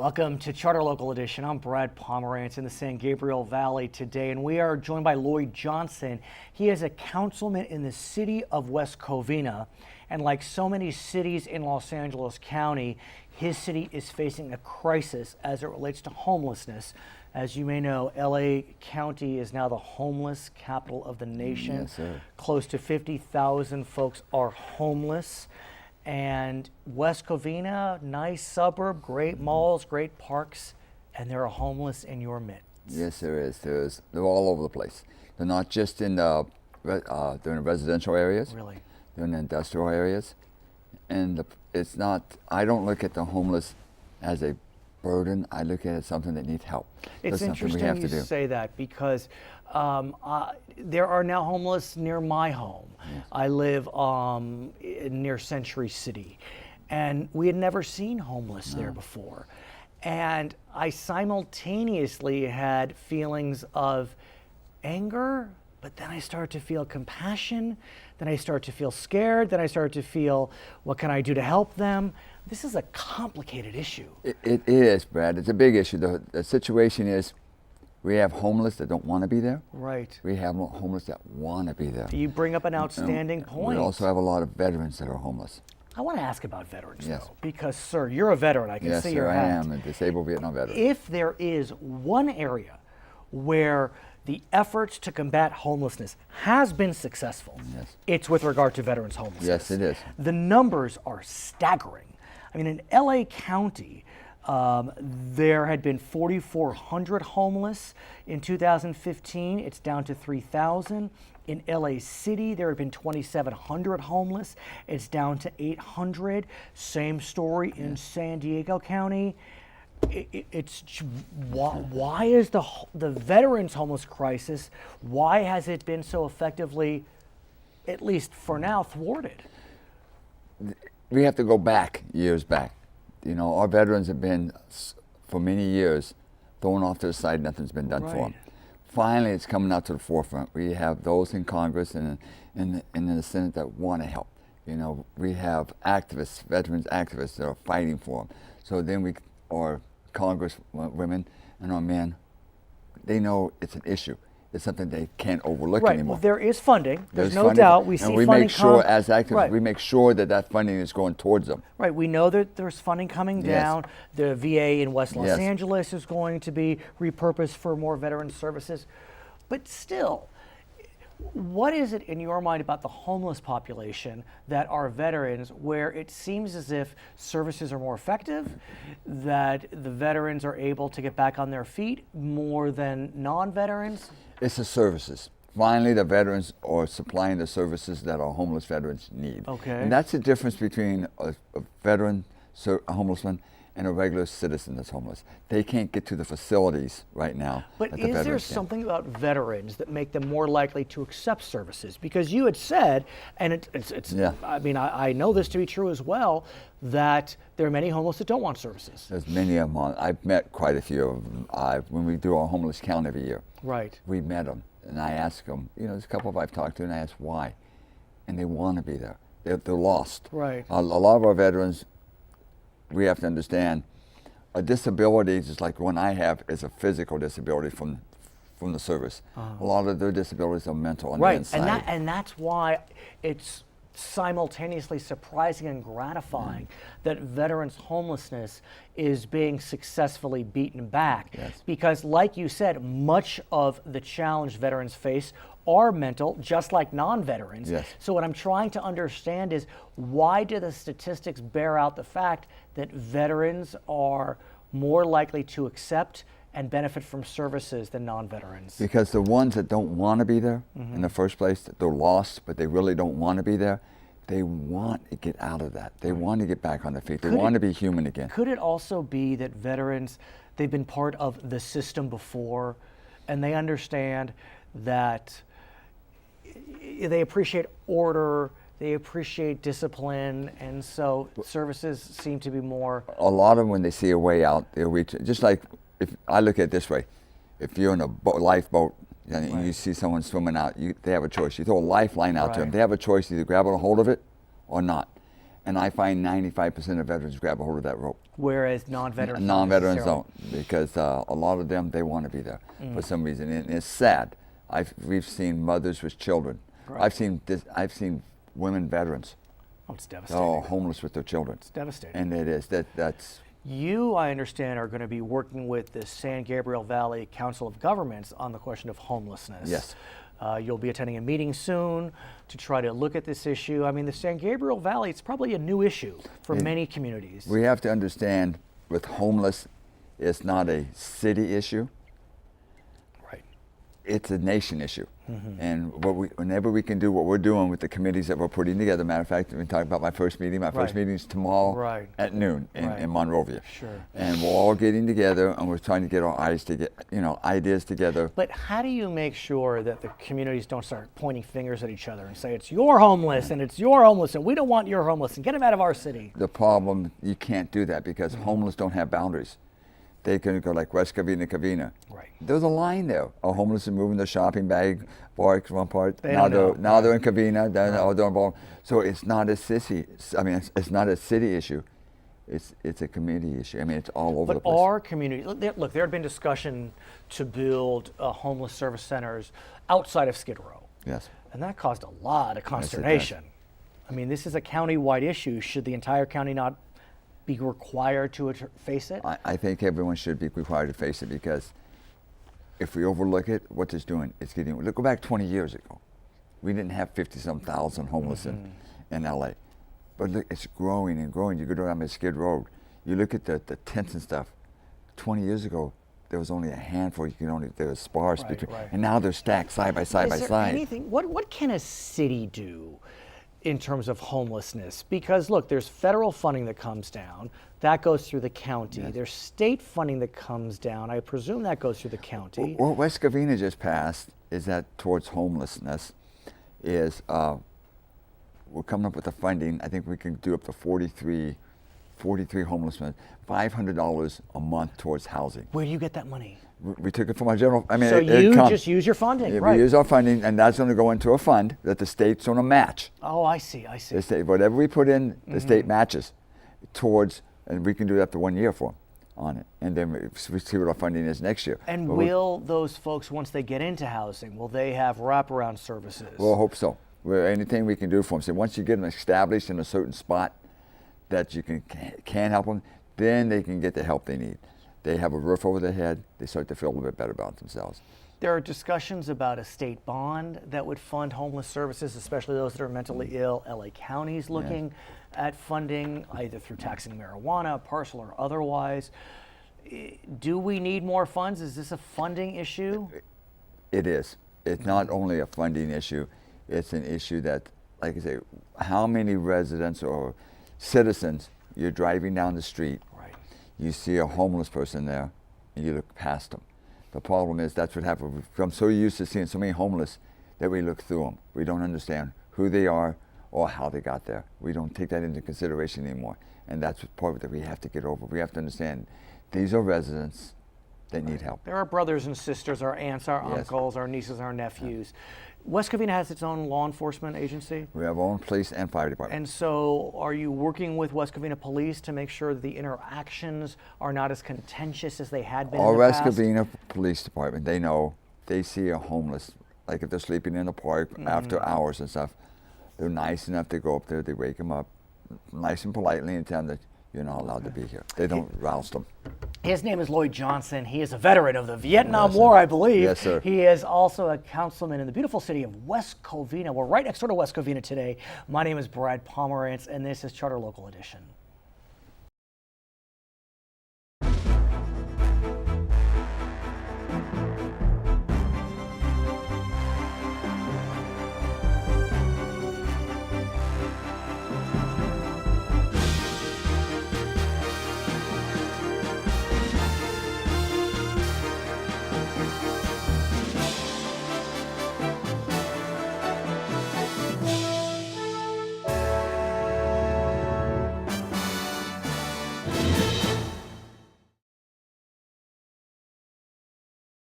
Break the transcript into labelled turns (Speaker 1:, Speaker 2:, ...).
Speaker 1: Welcome to Charter Local Edition. I'm Brad Pomerance in the San Gabriel Valley today, and we are joined by Lloyd Johnson. He is a councilman in the city of West Covina, and like so many cities in Los Angeles County, his city is facing a crisis as it relates to homelessness. As you may know, LA County is now the homeless capital of the nation.
Speaker 2: Yes, sir.
Speaker 1: Close to 50,000 folks are homeless. And West Covina, nice suburb, great malls, great parks, and there are homeless in your midst.
Speaker 2: Yes, there is. They're all over the place. They're not just in the they're in residential areas.
Speaker 1: Really?
Speaker 2: They're in the industrial areas, and it's not. I don't look at the homeless as a burden. I look at it as something that needs help.
Speaker 1: It's
Speaker 2: That's something we
Speaker 1: interesting
Speaker 2: have
Speaker 1: you
Speaker 2: to do.
Speaker 1: say that because there are now homeless near my home.
Speaker 2: Yes.
Speaker 1: I live near Century City, and we had never seen homeless there before. And I simultaneously had feelings of anger, but then I started to feel compassion, then I started to feel scared, then I started to feel, what can I do to help them? This is a complicated issue.
Speaker 2: It is, Brad. It's a big issue. The situation is we have homeless that don't want to be there.
Speaker 1: Right.
Speaker 2: We have homeless that want to be there.
Speaker 1: You bring up an outstanding point.
Speaker 2: We also have a lot of veterans that are homeless.
Speaker 1: I want to ask about veterans,
Speaker 2: Yes.
Speaker 1: though, because, sir, you're a veteran. I can
Speaker 2: Yes,
Speaker 1: see
Speaker 2: sir,
Speaker 1: your
Speaker 2: I
Speaker 1: hat.
Speaker 2: am a disabled Vietnam veteran.
Speaker 1: If there is one area where the efforts to combat homelessness has been successful,
Speaker 2: Yes.
Speaker 1: it's with regard to veterans homelessness.
Speaker 2: Yes, it is.
Speaker 1: The numbers are staggering. I mean, in LA County, there had been 4,400 homeless in 2015. It's down to 3,000. In LA City, there had been 2,700 homeless. It's down to 800. Same story in San Diego County. Why is the veterans homeless crisis, why has it been so effectively, at least for now, thwarted?
Speaker 2: We have to go back, years back. You know, our veterans have been, for many years, thrown off to the side. Nothing's been done for them. Finally, it's coming out to the forefront. We have those in Congress and in the Senate that want to help. You know, we have activists, veterans activists that are fighting for them. So then our Congress women and our men, they know it's an issue. It's something they can't overlook anymore.
Speaker 1: Well, there is funding. There's no
Speaker 2: funding,
Speaker 1: doubt. We see
Speaker 2: and we
Speaker 1: funding
Speaker 2: make sure,
Speaker 1: come.
Speaker 2: as activists,
Speaker 1: Right.
Speaker 2: we make sure that funding is going towards them.
Speaker 1: Right. We know that there's funding coming down. The VA in West Los
Speaker 2: Yes.
Speaker 1: Angeles is going to be repurposed for more veteran services. But still, what is it in your mind about the homeless population that are veterans where it seems as if services are more effective, that the veterans are able to get back on their feet more than non-veterans?
Speaker 2: It's the services. Finally, the veterans are supplying the services that our homeless veterans need.
Speaker 1: Okay.
Speaker 2: And that's the difference between a veteran, a homelessman, and a regular citizen that's homeless. They can't get to the facilities right now.
Speaker 1: But
Speaker 2: that the
Speaker 1: is there
Speaker 2: veterans can.
Speaker 1: something about veterans that make them more likely to accept services? Because you had said, and
Speaker 2: Yeah.
Speaker 1: I mean, I know this to be true as well, that there are many homeless that don't want services.
Speaker 2: There's many of them. I've met quite a few of them. When we do our homeless count every year,
Speaker 1: Right.
Speaker 2: we met them, and I ask them, you know, there's a couple I've talked to, and I ask why. And they want to be there. They're lost.
Speaker 1: Right.
Speaker 2: A lot of our veterans, we have to understand, a disability, just like one I have, is a physical disability from the service. A lot of their disabilities are mental on the inside.
Speaker 1: And that's why it's simultaneously surprising and gratifying that veterans homelessness is being successfully beaten back.
Speaker 2: Yes.
Speaker 1: Because like you said, much of the challenge veterans face are mental, just like non-veterans.
Speaker 2: Yes.
Speaker 1: So what I'm trying to understand is, why do the statistics bear out the fact that veterans are more likely to accept and benefit from services than non-veterans?
Speaker 2: Because the ones that don't want to be there in the first place, they're lost, but they really don't want to be there, they want to get out of that. They want to get back on their feet. They want to be human again.
Speaker 1: Could it also be that veterans, they've been part of the system before, and they understand that they appreciate order, they appreciate discipline, and so services seem to be more...
Speaker 2: A lot of them, when they see a way out, they'll reach it. Just like, if I look at it this way, if you're in a lifeboat and you see someone swimming out, they have a choice. You throw a lifeline out to them. They have a choice, either grab a hold of it or not. And I find 95% of veterans grab a hold of that rope.
Speaker 1: Whereas non-veterans
Speaker 2: Non-veterans don't, because a lot of them, they want to be there for some reason. And it's sad. We've seen mothers with children.
Speaker 1: Right.
Speaker 2: I've seen women veterans.
Speaker 1: Oh, it's devastating.
Speaker 2: Oh, homeless with their children.
Speaker 1: It's devastating.
Speaker 2: And it is. That's.
Speaker 1: You, I understand, are going to be working with the San Gabriel Valley Council of Governments on the question of homelessness.
Speaker 2: Yes.
Speaker 1: You'll be attending a meeting soon to try to look at this issue. I mean, the San Gabriel Valley, it's probably a new issue for many communities.
Speaker 2: We have to understand with homeless, it's not a city issue.
Speaker 1: Right.
Speaker 2: It's a nation issue. And whenever we can do what we're doing with the committees that we're putting together, matter of fact, we talked about my first meeting. My first meeting is tomorrow at noon in Monrovia.
Speaker 1: Sure.
Speaker 2: And we're all getting together and we're trying to get our ideas together.
Speaker 1: But how do you make sure that the communities don't start pointing fingers at each other and say, it's your homeless and it's your homeless and we don't want your homeless and get them out of our city?
Speaker 2: The problem, you can't do that because homeless don't have boundaries. They can go like West Covina, Covina.
Speaker 1: Right.
Speaker 2: There's a line there. A homeless is moving their shopping bag, barks one part.
Speaker 1: Now
Speaker 2: they're in Covina. They're involved. So it's not a city. I mean, it's not a city issue. It's a community issue. I mean, it's all over the place.
Speaker 1: But our community, look, there had been discussion to build homeless service centers outside of Skid Row.
Speaker 2: Yes.
Speaker 1: And that caused a lot of consternation. I mean, this is a county-wide issue. Should the entire county not be required to face it?
Speaker 2: I think everyone should be required to face it because if we overlook it, what it's doing, it's getting. Look, go back 20 years ago. We didn't have 50-some thousand homeless in LA. But look, it's growing and growing. You go down Skid Road, you look at the tents and stuff. 20 years ago, there was only a handful. There was sparse between, and now they're stacked side by side by side.
Speaker 1: Anything? What can a city do in terms of homelessness? Because look, there's federal funding that comes down. That goes through the county.
Speaker 2: Yes.
Speaker 1: There's state funding that comes down. I presume that goes through the county.
Speaker 2: What West Covina just passed is that towards homelessness is we're coming up with the funding. I think we can do up to 43 homeless men, $500 a month towards housing.
Speaker 1: Where do you get that money?
Speaker 2: We took it from our general. I mean,
Speaker 1: so you just use your funding, right?
Speaker 2: We use our funding, and that's going to go into a fund that the state's going to match.
Speaker 1: Oh, I see.
Speaker 2: The state, whatever we put in, the state matches towards, and we can do it up to 1 year for them on it, and then we see what our funding is next year.
Speaker 1: And will those folks, once they get into housing, will they have wraparound services?
Speaker 2: Well, I hope so. Anything we can do for them. So once you get them established in a certain spot that you can help them, then they can get the help they need. They have a roof over their head. They start to feel a little bit better about themselves.
Speaker 1: There are discussions about a state bond that would fund homeless services, especially those that are mentally ill. LA County's looking at funding either through taxing marijuana, parcel or otherwise. Do we need more funds? Is this a funding issue?
Speaker 2: It is. It's not only a funding issue. It's an issue that, like I say, how many residents or citizens, you're driving down the street, you see a homeless person there, and you look past them. The problem is that's what happens. We've become so used to seeing so many homeless that we look through them. We don't understand who they are or how they got there. We don't take that into consideration anymore. And that's what part of it that we have to get over. We have to understand these are residents that need help.
Speaker 1: There are brothers and sisters, our aunts, our uncles, our nieces, our nephews. West Covina has its own law enforcement agency?
Speaker 2: We have our own police and fire department.
Speaker 1: And so are you working with West Covina Police to make sure that the interactions are not as contentious as they had been in the past?
Speaker 2: Our West Covina Police Department, they know, they see a homeless, like if they're sleeping in the park after hours and stuff, they're nice enough to go up there, they wake them up nice and politely and tell them that you're not allowed to be here. They don't rouse them.
Speaker 1: His name is Lloyd Johnson. He is a veteran of the Vietnam War, I believe.
Speaker 2: Yes, sir.
Speaker 1: He is also a councilman in the beautiful city of West Covina. We're right next door to West Covina today. My name is Brad Pomerance, and this is Charter Local Edition.